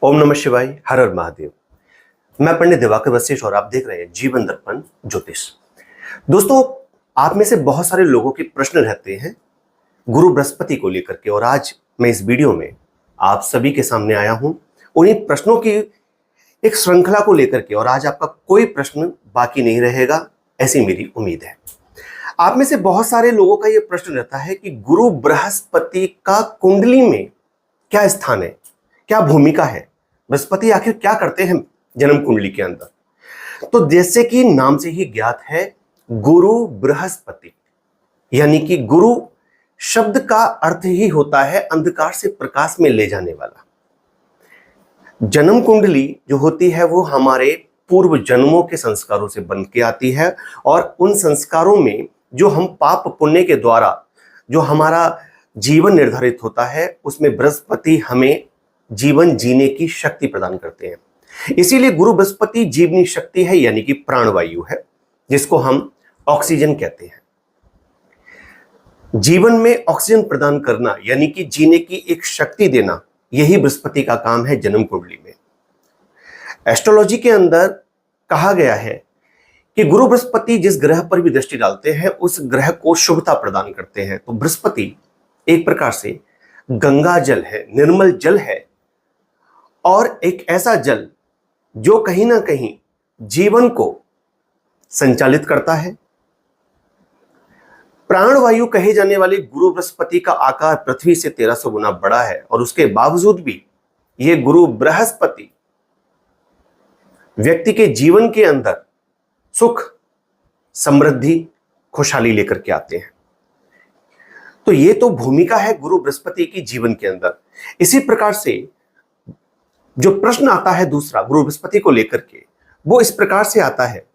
ओम नमः शिवाय। हर हर महादेव। मैं पंडित दिवाकर वशिष्ठ और आप देख रहे हैं जीवन दर्पण ज्योतिष। दोस्तों, आप में से बहुत सारे लोगों के प्रश्न रहते हैं गुरु बृहस्पति को लेकर के, और आज मैं इस वीडियो में आप सभी के सामने आया हूं उन्हीं प्रश्नों की एक श्रृंखला को लेकर के। और आज आपका कोई प्रश्न बाकी नहीं रहेगा, ऐसी मेरी उम्मीद है। आप में से बहुत सारे लोगों का यह प्रश्न रहता है कि गुरु बृहस्पति का कुंडली में क्या स्थान है, क्या भूमिका है, बृहस्पति आखिर क्या करते हैं जन्म कुंडली के अंदर। तो जैसे कि नाम से ही ज्ञात है, गुरु बृहस्पति यानी कि गुरु शब्द का अर्थ ही होता है अंधकार से प्रकाश में ले जाने वाला। जन्म कुंडली जो होती है वो हमारे पूर्व जन्मों के संस्कारों से बन के आती है, और उन संस्कारों में जो हम पाप पुण्य के द्वारा जो हमारा जीवन निर्धारित होता है उसमें बृहस्पति हमें जीवन जीने की शक्ति प्रदान करते हैं। इसीलिए गुरु बृहस्पति जीवनी शक्ति है, यानी कि प्राणवायु है, जिसको हम ऑक्सीजन कहते हैं। जीवन में ऑक्सीजन प्रदान करना यानी कि जीने की एक शक्ति देना, यही बृहस्पति का काम है जन्म कुंडली में। एस्ट्रोलॉजी के अंदर कहा गया है कि गुरु बृहस्पति जिस ग्रह पर भी दृष्टि डालते हैं उस ग्रह को शुभता प्रदान करते हैं। तो बृहस्पति एक प्रकार से गंगा जल है, निर्मल जल है, और एक ऐसा जल जो कहीं ना कहीं जीवन को संचालित करता है। प्राणवायु कहे जाने वाले गुरु बृहस्पति का आकार पृथ्वी से 1300 गुना बड़ा है, और उसके बावजूद भी यह गुरु बृहस्पति व्यक्ति के जीवन के अंदर सुख, समृद्धि, खुशहाली लेकर के आते हैं। तो यह तो भूमिका है गुरु बृहस्पति की जीवन के अंदर। इसी प्रकार से जो प्रश्न आता है दूसरा गुरु बृहस्पति को लेकर के, वो इस प्रकार से आता है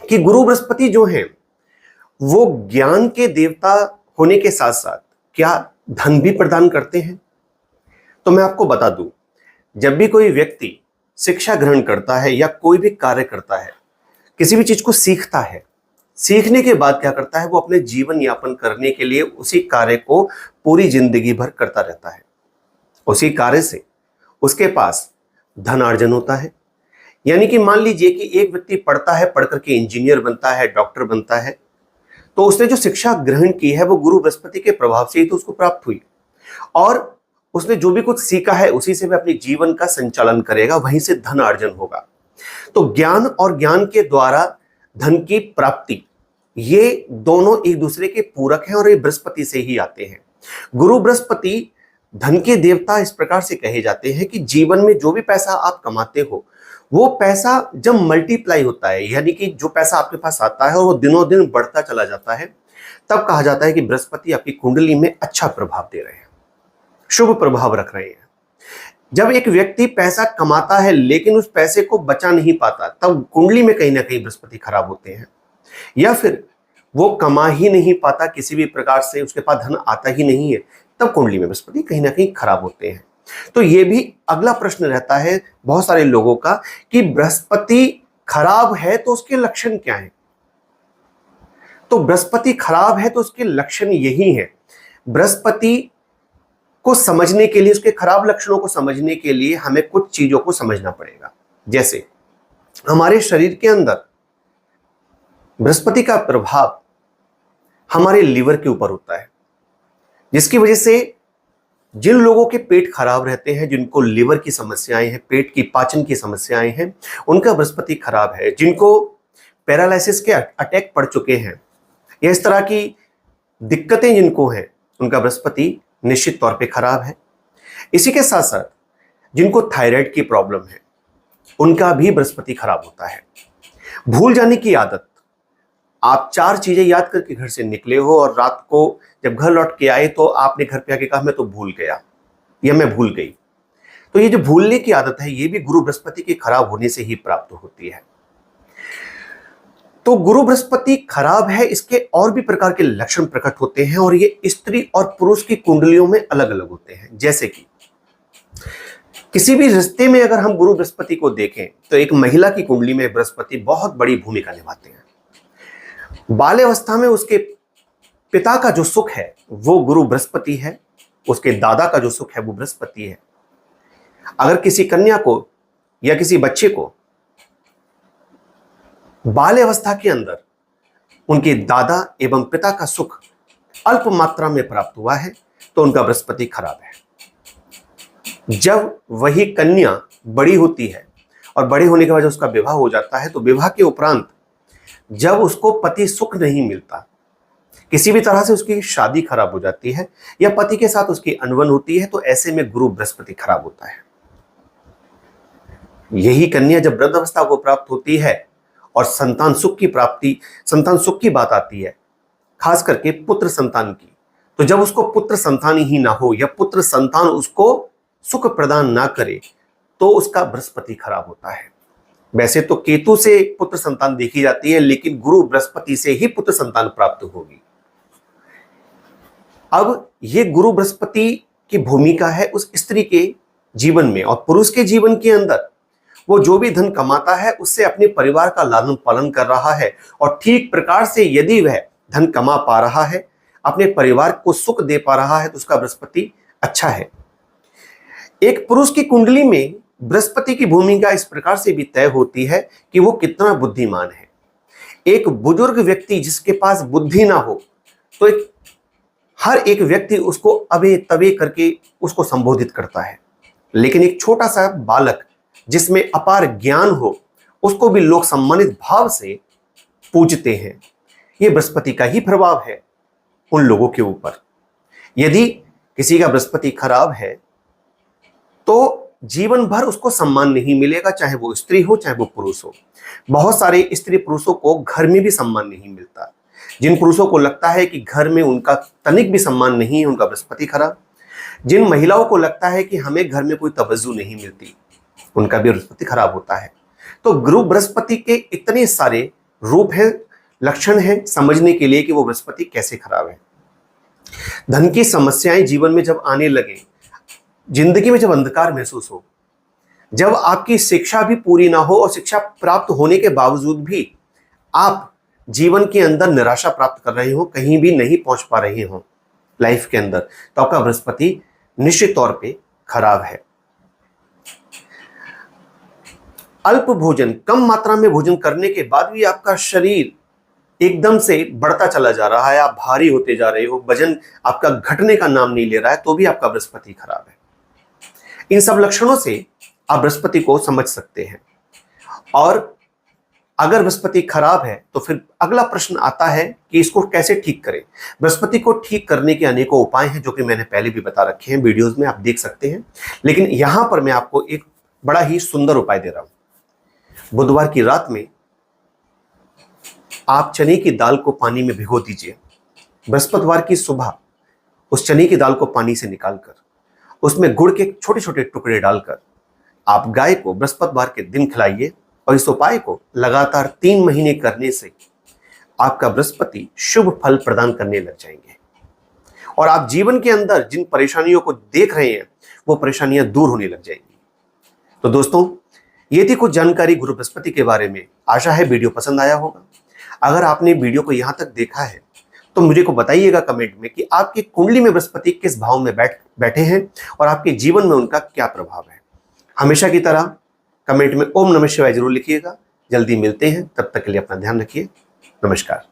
कि गुरु बृहस्पति जो हैं वो ज्ञान के देवता होने के साथ साथ क्या धन भी प्रदान करते हैं। तो मैं आपको बता दूं, जब भी कोई व्यक्ति शिक्षा ग्रहण करता है या कोई भी कार्य करता है, किसी भी चीज को सीखता है, सीखने के बाद क्या करता है, वो अपने जीवन यापन करने के लिए उसी कार्य को पूरी जिंदगी भर करता रहता है। उसी कार्य से उसके पास धनार्जन होता है। यानी कि मान लीजिए कि एक व्यक्ति पढ़ता है, पढ़ करके इंजीनियर बनता है, डॉक्टर बनता है, तो उसने जो शिक्षा ग्रहण की है वो गुरु बृहस्पति के प्रभाव से ही तो उसको प्राप्त हुई, और उसने जो भी कुछ सीखा है उसी से वह अपने जीवन का संचालन करेगा, वहीं से धन अर्जन होगा। तो ज्ञान और ज्ञान के द्वारा धन की प्राप्ति, ये दोनों एक दूसरे के पूरक हैं और ये बृहस्पति से ही आते हैं। गुरु बृहस्पति धन के देवता इस प्रकार से कहे जाते हैं कि जीवन में जो भी पैसा आप कमाते हो वो पैसा जब मल्टीप्लाई होता है, यानी कि जो पैसा आपके पास आता है और वो दिनों दिन बढ़ता चला जाता है, तब कहा जाता है कि बृहस्पति आपकी कुंडली में अच्छा प्रभाव दे रहे हैं, शुभ प्रभाव रख रहे हैं। जब एक व्यक्ति पैसा कमाता है लेकिन उस पैसे को बचा नहीं पाता, तब कुंडली में कहीं ना कहीं बृहस्पति खराब होते हैं। या फिर वो कमा ही नहीं पाता, किसी भी प्रकार से उसके पास धन आता ही नहीं है, तब कुंडली में बृहस्पति कहीं ना कहीं खराब होते हैं। तो ये भी अगला प्रश्न रहता है बहुत सारे लोगों का कि बृहस्पति खराब है तो उसके लक्षण क्या हैं। तो बृहस्पति खराब है तो उसके लक्षण यही हैं। बृहस्पति को समझने के लिए, उसके खराब लक्षणों को समझने के लिए हमें कुछ चीजों को समझना पड़ेगा। जैसे हमारे शरीर के अंदर बृहस्पति का प्रभाव हमारे लीवर के ऊपर होता है, जिसकी वजह से जिन लोगों के पेट खराब रहते हैं, जिनको लीवर की समस्याएं हैं, पेट की पाचन की समस्याएं हैं, उनका बृहस्पति खराब है। जिनको पैरालिसिस के अटैक पड़ चुके हैं या इस तरह की दिक्कतें जिनको हैं, उनका बृहस्पति निश्चित तौर पे खराब है। इसी के साथ साथ जिनको थायराइड की प्रॉब्लम है, उनका भी बृहस्पति खराब होता है। भूल जाने की आदत, आप 4 चीजें याद करके घर से निकले हो और रात को जब घर लौट के आए तो आपने घर पे आके कहा मैं तो भूल गया या मैं भूल गई। तो ये जो भूलने की आदत है, ये भी गुरु बृहस्पति के खराब होने से ही प्राप्त होती है। तो गुरु बृहस्पति खराब है, इसके और भी प्रकार के लक्षण प्रकट होते हैं, और ये स्त्री और पुरुष की कुंडलियों में अलग अलग होते हैं। जैसे कि किसी भी रिश्ते में अगर हम गुरु बृहस्पति को देखें तो एक महिला की कुंडली में बृहस्पति बहुत बड़ी भूमिका निभाते हैं। बाल्यावस्था में उसके पिता का जो सुख है वो गुरु बृहस्पति है, उसके दादा का जो सुख है वो बृहस्पति है। अगर किसी कन्या को या किसी बच्चे को बाल्य अवस्था के अंदर उनके दादा एवं पिता का सुख अल्प मात्रा में प्राप्त हुआ है तो उनका बृहस्पति खराब है। जब वही कन्या बड़ी होती है और बड़े होने के बाद उसका विवाह हो जाता है तो विवाह के उपरांत जब उसको पति सुख नहीं मिलता, किसी भी तरह से उसकी शादी खराब हो जाती है या पति के साथ उसकी अनबन होती है, तो ऐसे में गुरु बृहस्पति खराब होता है। यही कन्या जब वृद्धावस्था को प्राप्त होती है और संतान सुख की बात आती है, खास करके पुत्र संतान की, तो जब उसको पुत्र संतान ही ना हो या पुत्र संतान उसको सुख प्रदान ना करे तो उसका बृहस्पति खराब होता है। वैसे तो केतु से पुत्र संतान देखी जाती है, लेकिन गुरु बृहस्पति से ही पुत्र संतान प्राप्त होगी। अब ये गुरु बृहस्पति की भूमिका है उस स्त्री के जीवन में, और पुरुष के जीवन के अंदर वो जो भी धन कमाता है उससे अपने परिवार का लालन पालन कर रहा है, और ठीक प्रकार से यदि वह धन कमा पा रहा है, अपने परिवार को सुख दे पा रहा है, तो उसका बृहस्पति अच्छा है। एक पुरुष की कुंडली में बृहस्पति की भूमिका इस प्रकार से भी तय होती है कि वो कितना बुद्धिमान है। एक बुजुर्ग व्यक्ति जिसके पास बुद्धि ना हो तो हर एक व्यक्ति उसको अबे तबे करके उसको संबोधित करता है, लेकिन एक छोटा सा बालक जिसमें अपार ज्ञान हो उसको भी लोग सम्मानित भाव से पूजते हैं। ये बृहस्पति का ही प्रभाव है उन लोगों के ऊपर। यदि किसी का बृहस्पति खराब है तो जीवन भर उसको सम्मान नहीं मिलेगा, चाहे वो स्त्री हो चाहे वो पुरुष हो। बहुत सारे स्त्री पुरुषों को घर में भी सम्मान नहीं मिलता। जिन पुरुषों को लगता है कि घर में उनका तनिक भी सम्मान नहीं है, उनका बृहस्पति खराब। जिन महिलाओं को लगता है कि हमें घर में कोई तवज्जो नहीं मिलती, उनका भी बृहस्पति खराब होता है। तो गुरु बृहस्पति के इतने सारे रूप हैं, लक्षण हैं समझने के लिए कि वो बृहस्पति कैसे खराब है। धन की समस्याएं जीवन में जब आने लगे, जिंदगी में जब अंधकार महसूस हो, जब आपकी शिक्षा भी पूरी ना हो और शिक्षा प्राप्त होने के बावजूद भी आप जीवन के अंदर निराशा प्राप्त कर रहे हो, कहीं भी नहीं पहुंच पा रहे हो लाइफ के अंदर, तो आपका बृहस्पति निश्चित तौर पे खराब है। अल्प भोजन, कम मात्रा में भोजन करने के बाद भी आपका शरीर एकदम से बढ़ता चला जा रहा है, आप भारी होते जा रहे हो, वजन आपका घटने का नाम नहीं ले रहा है, तो भी आपका बृहस्पति खराब है। इन सब लक्षणों से आप बृहस्पति को समझ सकते हैं। और अगर बृहस्पति खराब है तो फिर अगला प्रश्न आता है कि इसको कैसे ठीक करें। बृहस्पति को ठीक करने के अनेकों उपाय हैं जो कि मैंने पहले भी बता रखे हैं, वीडियोस में आप देख सकते हैं, लेकिन यहां पर मैं आपको एक बड़ा ही सुंदर उपाय दे रहा हूं। बुधवार की रात में आप चने की दाल को पानी में भिगो दीजिए। बृहस्पतिवार की सुबह उस चने की दाल को पानी से निकालकर उसमें गुड़ के छोटे छोटे टुकड़े डालकर आप गाय को बृहस्पतिवार के दिन खिलाइए, और इस उपाय को लगातार 3 महीने करने से आपका बृहस्पति शुभ फल प्रदान करने लग जाएंगे, और आप जीवन के अंदर जिन परेशानियों को देख रहे हैं वो परेशानियां दूर होने लग जाएंगी। तो दोस्तों, ये थी कुछ जानकारी गुरु बृहस्पति के बारे में। आशा है वीडियो पसंद आया होगा। अगर आपने वीडियो को यहां तक देखा है तो मुझे को बताइएगा कमेंट में कि आपकी कुंडली में बृहस्पति किस भाव में बैठे हैं और आपके जीवन में उनका क्या प्रभाव है। हमेशा की तरह कमेंट में ओम नमः शिवाय जरूर लिखिएगा। जल्दी मिलते हैं, तब तक के लिए अपना ध्यान रखिए। नमस्कार।